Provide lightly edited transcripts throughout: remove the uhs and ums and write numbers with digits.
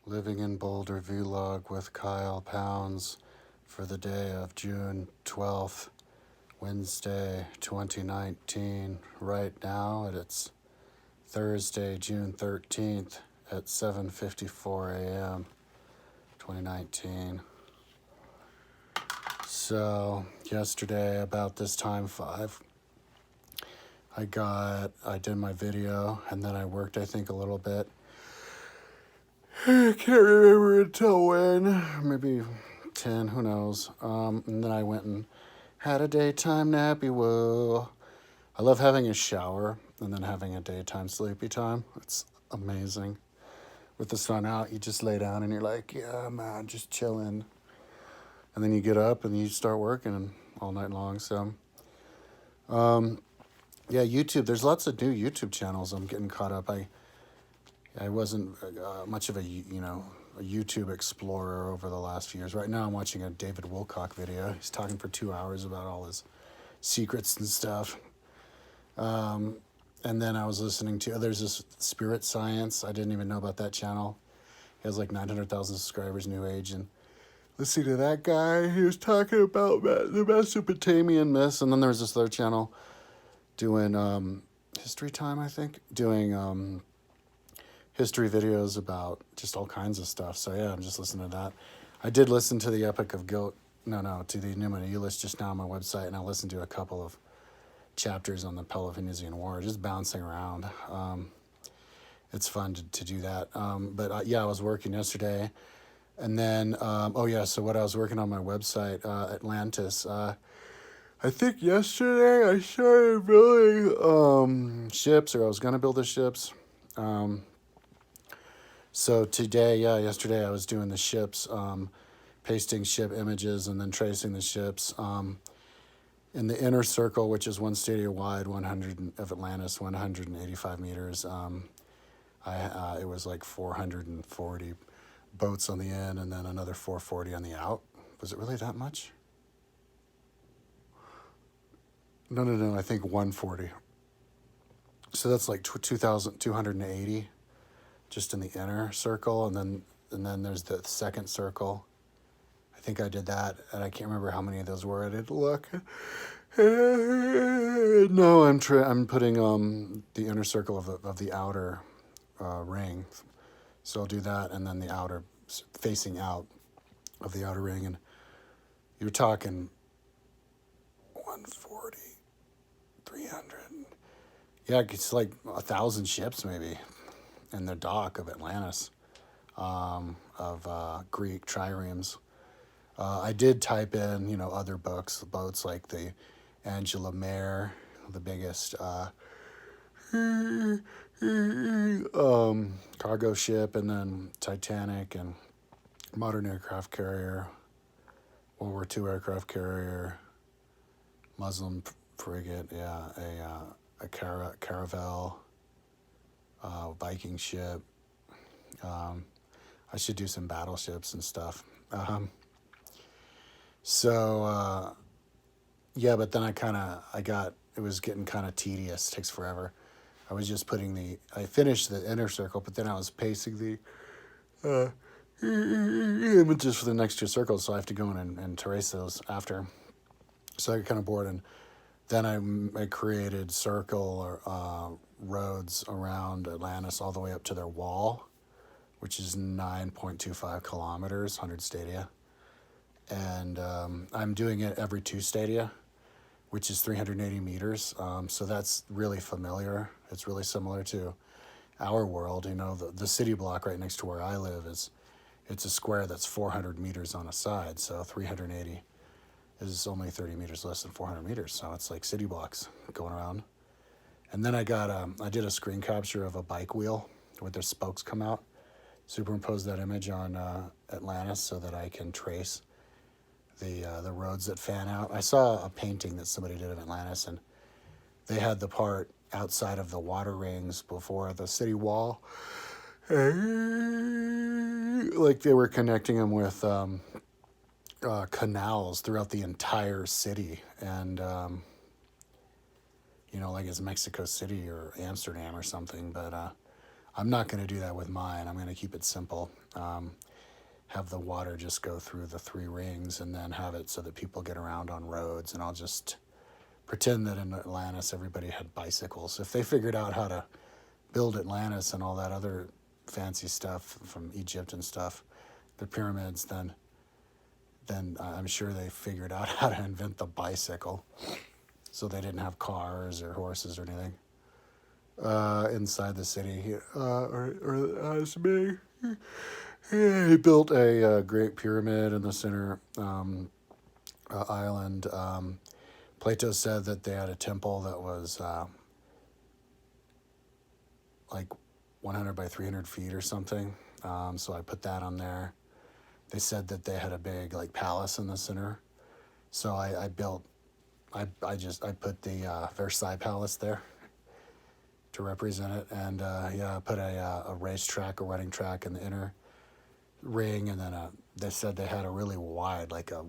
Living in Boulder vlog with Kyle Pounds for the day of June 12th, Wednesday, 2019. Right now, it's Thursday, June 13th at 7:54 a.m., 2019. So, yesterday, about this time, 5, I did my video, and then I worked, I think, a little bit. I can't remember until when, maybe 10, who knows. And then I went and had a daytime nappy. Whoa. I love having a shower and then having a daytime sleepy time. It's amazing. With the sun out, you just lay down and you're like, yeah, man, just chilling. And then you get up and you start working all night long. So, yeah, YouTube. There's lots of new YouTube channels. I'm getting caught up. I wasn't much of a YouTube explorer over the last few years. Right now I'm watching a David Wilcock video. He's talking for 2 hours about all his secrets and stuff. And then I was listening to, there's this Spirit Science. I didn't even know about that channel. He has like 900,000 subscribers, New Age. And listening to that guy, he was talking about the Mesopotamian myths. And then there's this other channel doing History Time, I think, doing history videos about just all kinds of stuff. So yeah, I'm just listening to that. I did listen to the Epic of Guilt, to the Numa Nihilus just now on my website, and I listened to a couple of chapters on the Peloponnesian War, just bouncing around. It's fun to do that. Yeah, I was working yesterday, and then, so what I was working on my website, Atlantis, I think yesterday I started building ships, or I was going to build the ships. So yesterday I was doing the ships, pasting ship images and then tracing the ships. In the inner circle, which is one stadia wide, 100 of Atlantis, 185 meters. It was like 440 boats on the in, and then another 440 on the out. Was it really that much? No. I think 140. So that's like 2,280. Just in the inner circle, and then there's the second circle. I think I did that, and I can't remember how many of those were. I didn't look. No, I'm putting the inner circle of the outer ring. So I'll do that, and then the outer facing out of the outer ring, and you're talking 140, 300. Yeah, it's like 1,000 ships maybe. In the dock of Atlantis, of Greek triremes. I did type in, other boats like the Angela Mare, the biggest cargo ship, and then Titanic and modern aircraft carrier, World War II aircraft carrier, Muslim frigate, a caravel. Viking ship. I should do some battleships and stuff. But then it was getting kind of tedious. It takes forever. I was just I finished the inner circle, but then I was pasting the images for the next two circles, so I have to go in and trace those after. So I got kind of bored, and then I created circle or roads around Atlantis all the way up to their wall, which is 9.25 kilometers, 100 stadia. And I'm doing it every 2 stadia, which is 380 meters. So that's really familiar. It's really similar to our world. The city block right next to where I live it's a square that's 400 meters on a side. So 380 is only 30 meters less than 400 meters. So it's like city blocks going around. And then I did a screen capture of a bike wheel where their spokes come out, superimposed that image on Atlantis so that I can trace the roads that fan out. I saw a painting that somebody did of Atlantis, and they had the part outside of the water rings before the city wall. Like they were connecting them with canals throughout the entire city, and like it's Mexico City or Amsterdam or something. But I'm not going to do that with mine. I'm going to keep it simple. Have the water just go through the 3 rings and then have it so that people get around on roads. And I'll just pretend that in Atlantis everybody had bicycles. If they figured out how to build Atlantis and all that other fancy stuff from Egypt and stuff, the pyramids, then I'm sure they figured out how to invent the bicycle. So they didn't have cars or horses or anything inside the city. Or as me. He built a great pyramid in the center island. Plato said that they had a temple that was like 100 by 300 feet or something. So I put that on there. They said that they had a big like palace in the center. So I put the Versailles Palace there to represent it. And I put a racetrack, a running track in the inner ring. And then they said they had a really wide, like a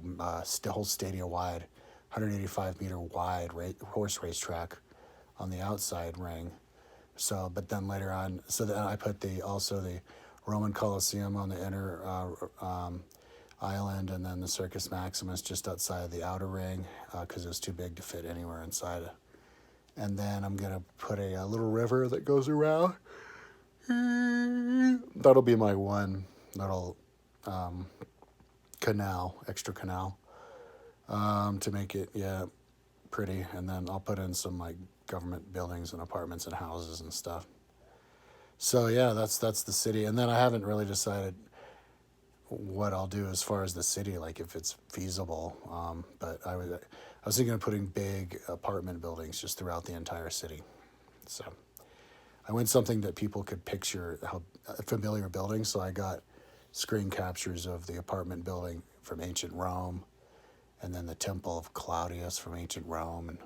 whole stadium wide, 185-meter wide horse racetrack on the outside ring. So, but then later on, so then I put also the Roman Colosseum on the inner island, and then the Circus Maximus just outside of the outer ring because it was too big to fit anywhere inside. And then I'm gonna put a little river that goes around. That'll be my one little extra canal, to make it pretty. And then I'll put in some like government buildings and apartments and houses and stuff. So yeah, that's the city. And then I haven't really decided what I'll do as far as the city, like if it's feasible. But I was thinking of putting big apartment buildings just throughout the entire city. So I went something that people could picture, how familiar buildings. So I got screen captures of the apartment building from ancient Rome, and then the Temple of Claudius from ancient Rome, and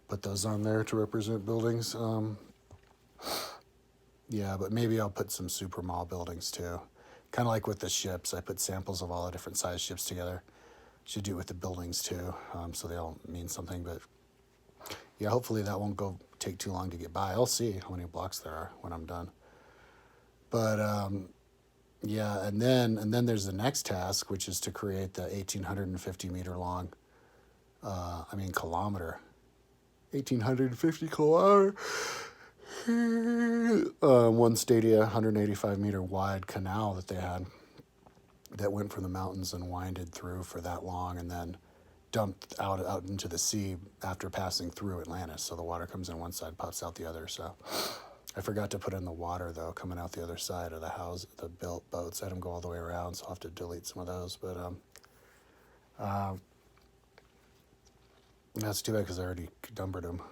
put those on there to represent buildings. But maybe I'll put some super mall buildings too. Kind of like with the ships, I put samples of all the different size ships together. Should do it with the buildings too, so they all mean something. But yeah, hopefully that won't take too long to get by. I'll see how many blocks there are when I'm done. But and then there's the next task, which is to create the 1,850-meter long, kilometer, 1,850 kilometer, one stadia, 185-meter wide canal that they had that went from the mountains and winded through for that long, and then dumped out into the sea after passing through Atlantis. So the water comes in one side, pops out the other. So I forgot to put in the water though, coming out the other side of the house, the built boats. I had them go all the way around, so I'll have to delete some of those. But that's too bad because I already numbered them.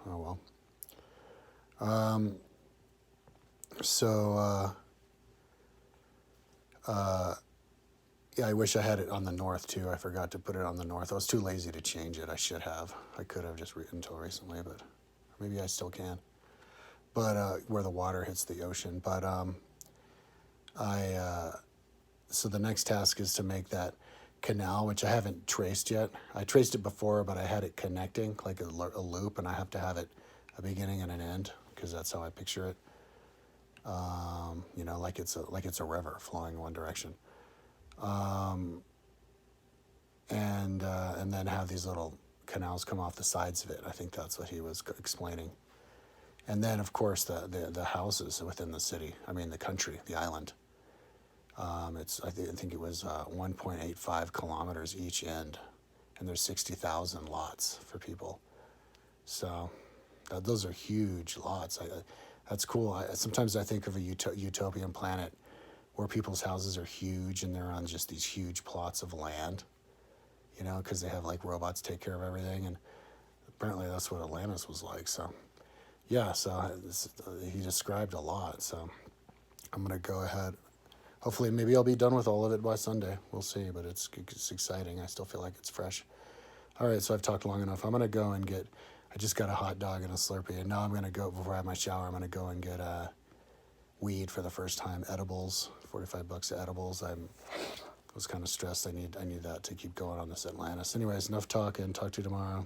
Oh well. Yeah, I wish I had it on the north too. I forgot to put it on the north. I was too lazy to change it. I should have. I could have just until recently, but maybe I still can. But where the water hits the ocean. But so the next task is to make that canal, which I haven't traced yet. I traced it before, but I had it connecting like a loop, and I have to have it a beginning and an end because that's how I picture it. Like it's a river flowing in one direction. And then have these little canals come off the sides of it. I think that's what he was explaining. And then, of course, the houses within the city. The country, the island. I think it was 1.85 kilometers each end, and there's 60,000 lots for people. So those are huge lots. That's cool. Sometimes I think of a utopian planet where people's houses are huge and they're on just these huge plots of land, because they have like robots take care of everything. And apparently that's what Atlantis was like. So yeah, he described a lot. So I'm going to go ahead. Hopefully maybe I'll be done with all of it by Sunday. We'll see, but it's exciting. I still feel like it's fresh. All right, so I've talked long enough. I'm going to go and I just got a hot dog and a Slurpee, and now I'm going to go, before I have my shower, I'm going to go and get weed for the first time, edibles, $45 of edibles. I was kind of stressed. I need that to keep going on this Atlantis. Anyways, enough talking. Talk to you tomorrow.